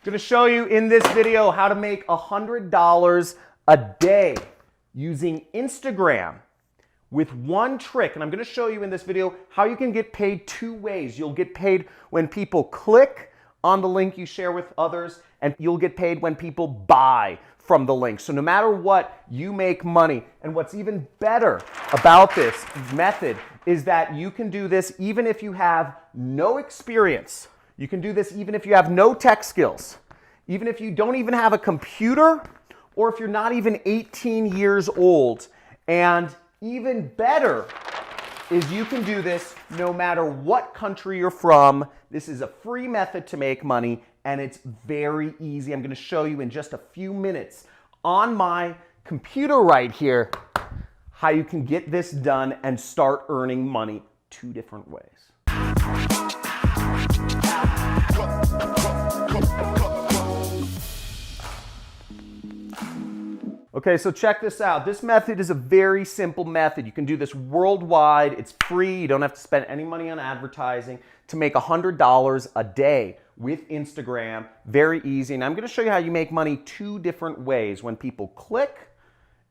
I'm going to show you in this video how to make $100 a day using Instagram with one trick. And I'm going to show you in this video how you can get paid two ways. You'll get paid when people click on the link you share with others, and you'll get paid when people buy from the link. So no matter what, you make money. And what's even better about this method is that you can do this even if you have no experience. You can do this even if you have no tech skills, even if you don't even have a computer, or if you're not even 18 years old. And even better is you can do this no matter what country you're from. This is a free method to make money, and it's very easy. I'm going to show you in just a few minutes on my computer right here how you can get this done and start earning money two different ways. Okay, so check this out. This method is a very simple method. You can do this worldwide. It's free. You don't have to spend any money on advertising to make $100 a day with Instagram. Very easy. And I'm going to show you how you make money two different ways: when people click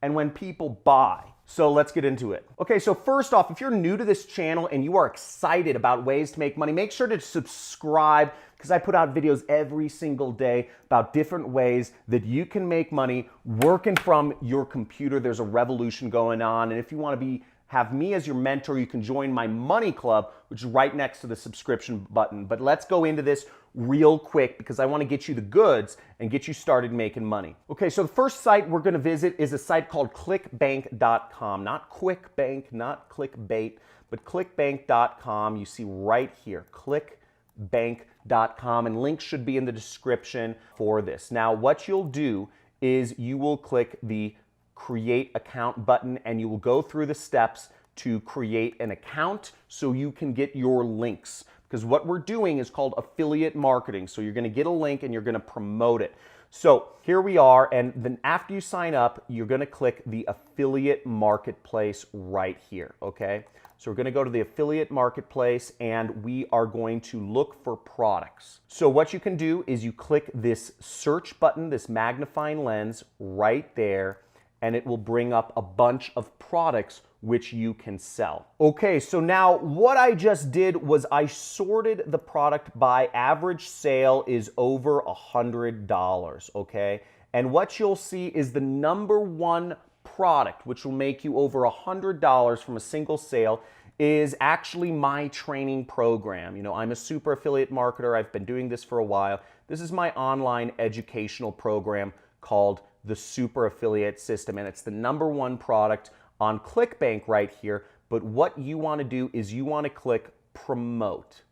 and when people buy. So let's get into it. Okay, so first off, if you're new to this channel and you are excited about ways to make money, make sure to subscribe, because I put out videos every single day about different ways that you can make money working from your computer. There's a revolution going on. And if you want to have me as your mentor, you can join my money club, which is right next to the subscription button. But let's go into this real quick because I want to get you the goods and get you started making money. Okay, so the first site we're going to visit is a site called clickbank.com. Not QuickBank, not clickbait, but clickbank.com. You see right here, clickbank.com, and links should be in the description for this. Now, what you'll do is you will click the create account button, and you will go through the steps to create an account so you can get your links. Because what we're doing is called affiliate marketing. So you're going to get a link and you're going to promote it. So here we are, and then after you sign up, you're going to click the affiliate marketplace right here, okay? So we're going to go to the affiliate marketplace and we are going to look for products. So what you can do is you click this search button, this magnifying lens right there, and it will bring up a bunch of products which you can sell. Okay, so now what I just did was I sorted the product by average sale is over $100, okay? And what you'll see is the number one product, which will make you over $100 from a single sale, is actually my training program. You know, I'm a super affiliate marketer. I've been doing this for a while. This is my online educational program called the Super Affiliate System, and it's the number one product on ClickBank right here. But what you want to do is you want to click promote.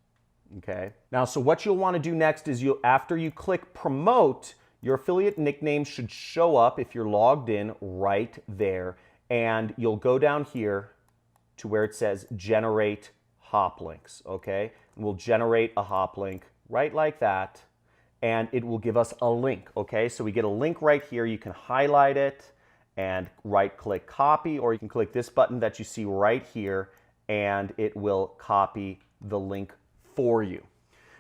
Okay. Now, so what you'll want to do next is after you click promote, your affiliate nickname should show up if you're logged in right there, and you'll go down here to where it says generate hop links. Okay, and we'll generate a hop link right like that, and it will give us a link. Okay, so we get a link right here. You can highlight it and right click copy, or you can click this button that you see right here and it will copy the link for you.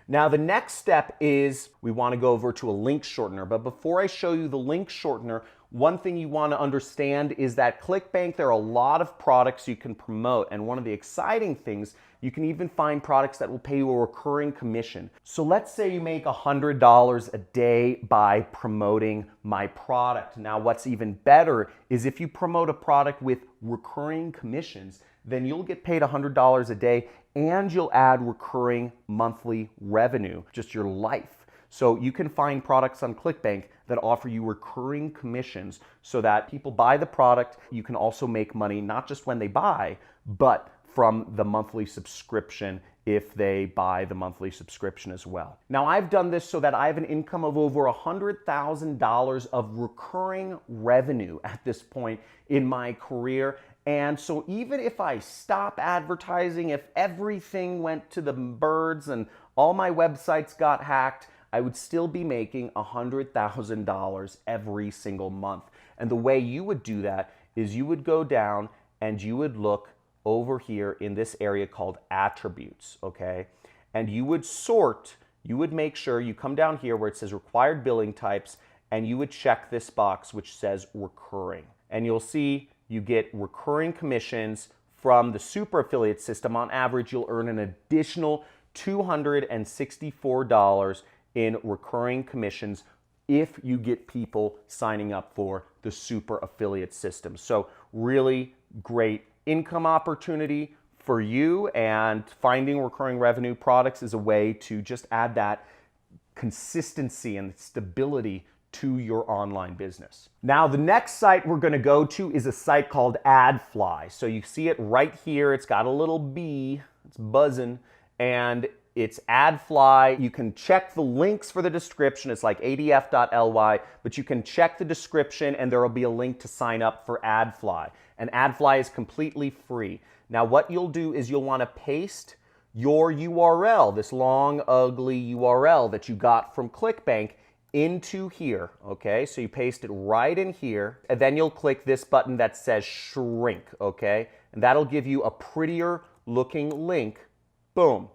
Now the next step is we want to go over to a link shortener. But before I show you the link shortener, one thing you want to understand is that ClickBank, there are a lot of products you can promote, and one of the exciting things, you can even find products that will pay you a recurring commission. So let's say you make $100 a day by promoting my product. Now what's even better is if you promote a product with recurring commissions, then you'll get paid $100 a day and you'll add recurring monthly revenue, just your life. So you can find products on ClickBank that offer you recurring commissions so that people buy the product. You can also make money not just when they buy, but from the monthly subscription if they buy the monthly subscription as well. Now I've done this so that I have an income of over $100,000 of recurring revenue at this point in my career. And so even if I stop advertising, if everything went to the birds and all my websites got hacked, I would still be making $100,000 every single month. And the way you would do that is you would go down and you would look over here in this area called attributes, okay? And you would sort you would make sure you come down here where it says required billing types, and you would check this box which says recurring. And you'll see you get recurring commissions from the super affiliate system. On average, you'll earn an additional $264 in recurring commissions if you get people signing up for the super affiliate system. So really great income opportunity for you, and finding recurring revenue products is a way to just add that consistency and stability to your online business. Now, the next site we're going to go to is a site called AdFly. So you see it right here. It's got a little bee. It's buzzing, and it's AdFly. You can check the links for the description. It's like adf.ly, but you can check the description and there will be a link to sign up for AdFly. And AdFly is completely free. Now, what you'll do is you'll want to paste your URL, this long, ugly URL that you got from ClickBank, into here, okay? So you paste it right in here, and then you'll click this button that says shrink, okay? And that'll give you a prettier looking link, boom,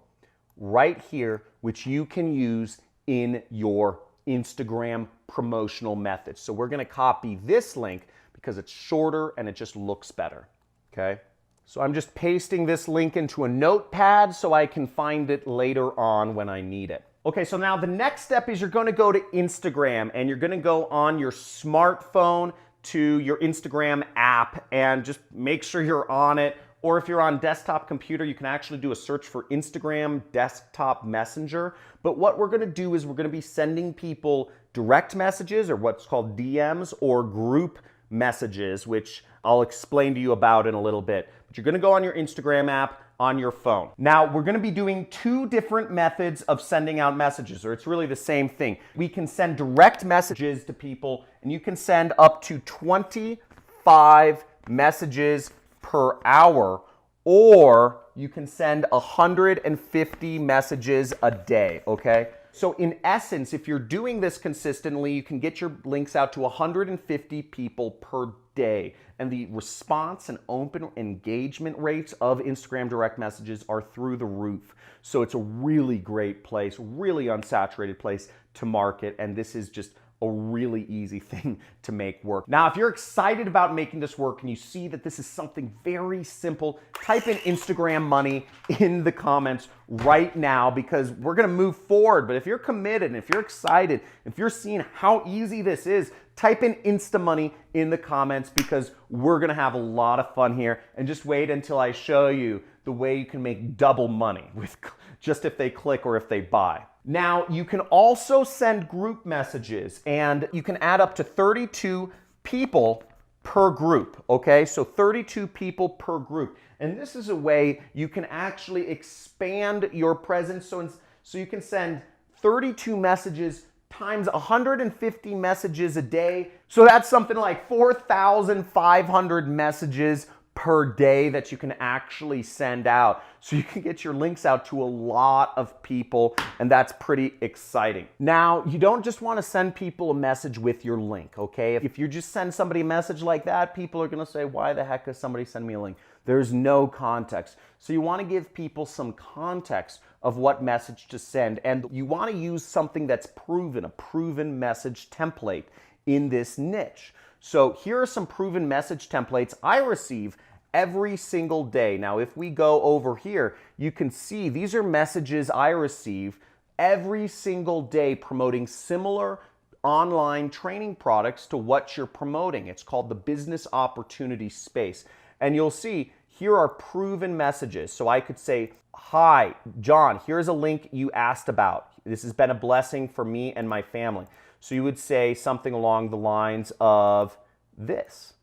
right here, which you can use in your Instagram promotional methods. So we're gonna copy this link because it's shorter and it just looks better, okay? So I'm just pasting this link into a notepad so I can find it later on when I need it. Okay, so now the next step is you're going to go to Instagram, and you're going to go on your smartphone to your Instagram app and just make sure you're on it. Or if you're on desktop computer, you can actually do a search for Instagram Desktop Messenger. But what we're going to do is we're going to be sending people direct messages, or what's called DMs, or group messages, which I'll explain to you about in a little bit. But you're going to go on your Instagram app on your phone. Now, we're going to be doing two different methods of sending out messages, or it's really the same thing. We can send direct messages to people, and you can send up to 25 messages per hour, or you can send 150 messages a day, okay? So in essence, if you're doing this consistently, you can get your links out to 150 people per day. And the response and open engagement rates of Instagram direct messages are through the roof. So it's a really great place, really unsaturated place to market. And this is just a really easy thing to make work. Now, if you're excited about making this work and you see that this is something very simple, type in Instagram money in the comments right now, because we're gonna move forward. But if you're committed and if you're excited, if you're seeing how easy this is, type in Insta Money in the comments, because we're gonna have a lot of fun here. And just wait until I show you the way you can make double money with just if they click or if they buy. Now, you can also send group messages, and you can add up to 32 people per group, okay? So 32 people per group. And this is a way you can actually expand your presence. So you can send 32 messages times 150 messages a day. So that's something like 4,500 messages per day that you can actually send out. So you can get your links out to a lot of people, and that's pretty exciting. Now, you don't just want to send people a message with your link, okay? If you just send somebody a message like that, people are going to say, why the heck does somebody send me a link? There's no context. So you want to give people some context of what message to send, and you want to use something that's proven, a proven message template in this niche. So here are some proven message templates I receive every single day. Now, if we go over here, you can see these are messages I receive every single day promoting similar online training products to what you're promoting. It's called the business opportunity space. And you'll see here are proven messages. So I could say, hi, John, here's a link you asked about. This has been a blessing for me and my family. So you would say something along the lines of this.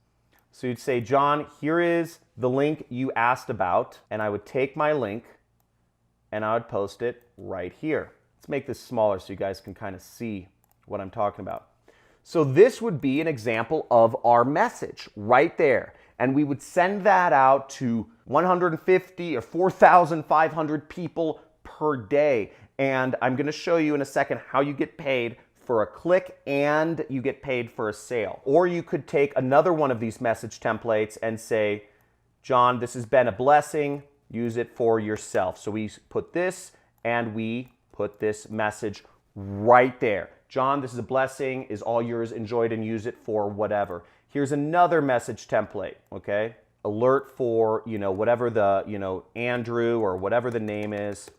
So you'd say, John, here is the link you asked about, and I would take my link and I would post it right here. Let's make this smaller so you guys can kind of see what I'm talking about. So this would be an example of our message right there. And we would send that out to 150 or 4,500 people per day. And I'm going to show you in a second how you get paid for a click and you get paid for a sale. Or you could take another one of these message templates and say, John, this has been a blessing. Use it for yourself. So we put this and we put this message right there. John, this is a blessing, is all yours, enjoyed and use it for whatever. Here's another message template, okay? Alert for, whatever the, Andrew or whatever the name is.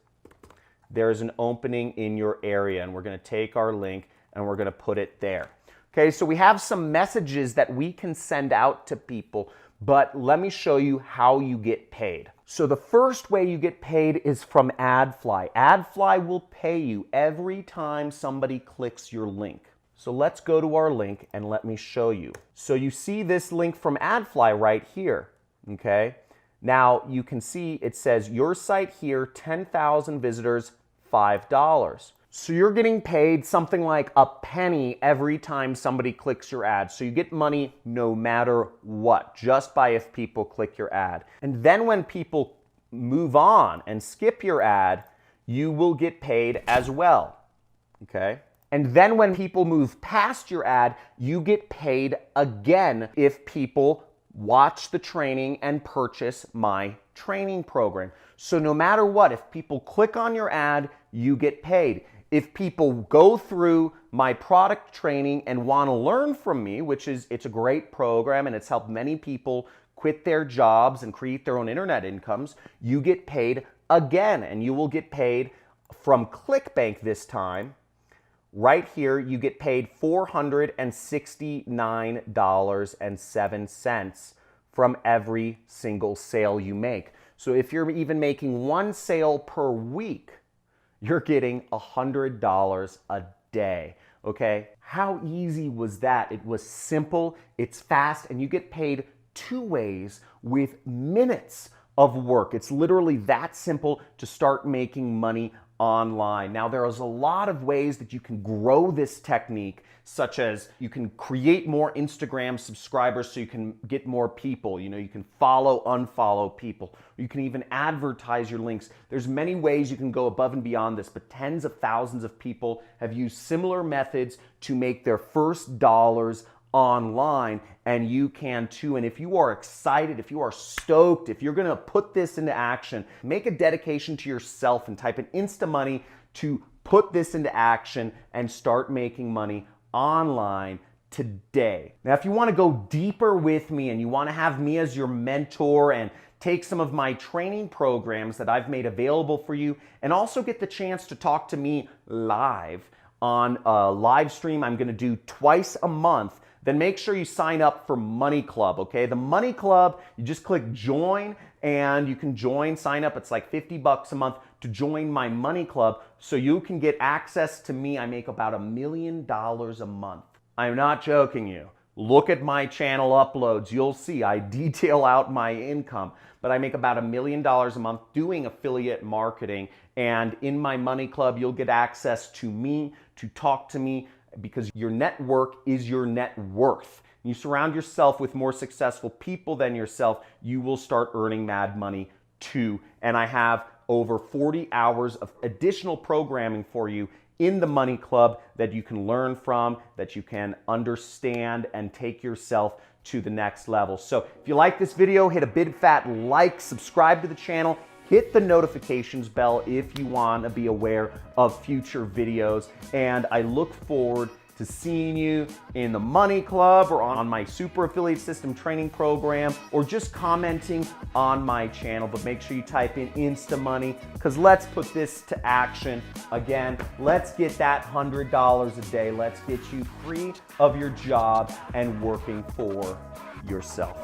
There's an opening in your area, and we're gonna take our link and we're gonna put it there. Okay, so we have some messages that we can send out to people, but let me show you how you get paid. So the first way you get paid is from AdFly. AdFly will pay you every time somebody clicks your link. So let's go to our link and let me show you. So you see this link from AdFly right here, okay? Now you can see it says your site here, 10,000 visitors, $5. So you're getting paid something like a penny every time somebody clicks your ad. So you get money no matter what, just by if people click your ad. And then when people move on and skip your ad, you will get paid as well, okay? And then when people move past your ad, you get paid again if people watch the training and purchase my training program. So no matter what, if people click on your ad, you get paid. If people go through my product training and want to learn from me, it's a great program and it's helped many people quit their jobs and create their own internet incomes, you get paid again, and you will get paid from ClickBank this time. Right here, you get paid $469.07 from every single sale you make. So if you're even making one sale per week, you're getting $100 a day, okay? How easy was that? It was simple, it's fast, and you get paid 2 ways with minutes of work. It's literally that simple to start making money online. Now, there's a lot of ways that you can grow this technique, such as you can create more Instagram subscribers so you can get more people. You can follow, unfollow people. You can even advertise your links. There's many ways you can go above and beyond this, but tens of thousands of people have used similar methods to make their first dollars online, and you can too. And if you are excited, if you are stoked, if you're gonna put this into action, make a dedication to yourself and type in InstaMoney to put this into action and start making money online today. Now, if you want to go deeper with me and you want to have me as your mentor and take some of my training programs that I've made available for you and also get the chance to talk to me live on a live stream I'm going to do twice a month, then make sure you sign up for Money Club, okay? The Money Club, you just click join and you can sign up. It's like $50 a month to join my Money Club so you can get access to me. I make about $1 million a month. I'm not joking you. Look at my channel uploads. You'll see I detail out my income, but I make about $1 million a month doing affiliate marketing. And in my Money Club, you'll get access to me, to talk to me, because your network is your net worth. You surround yourself with more successful people than yourself, you will start earning mad money too. And I have over 40 hours of additional programming for you in the Money Club that you can learn from, that you can understand and take yourself to the next level. So if you like this video, hit a big fat like, subscribe to the channel, hit the notifications bell if you want to be aware of future videos. And I look forward to seeing you in the Money Club or on my Super Affiliate System training program, or just commenting on my channel. But make sure you type in InstaMoney, because let's put this to action. Again, let's get that $100 a day. Let's get you free of your job and working for yourself.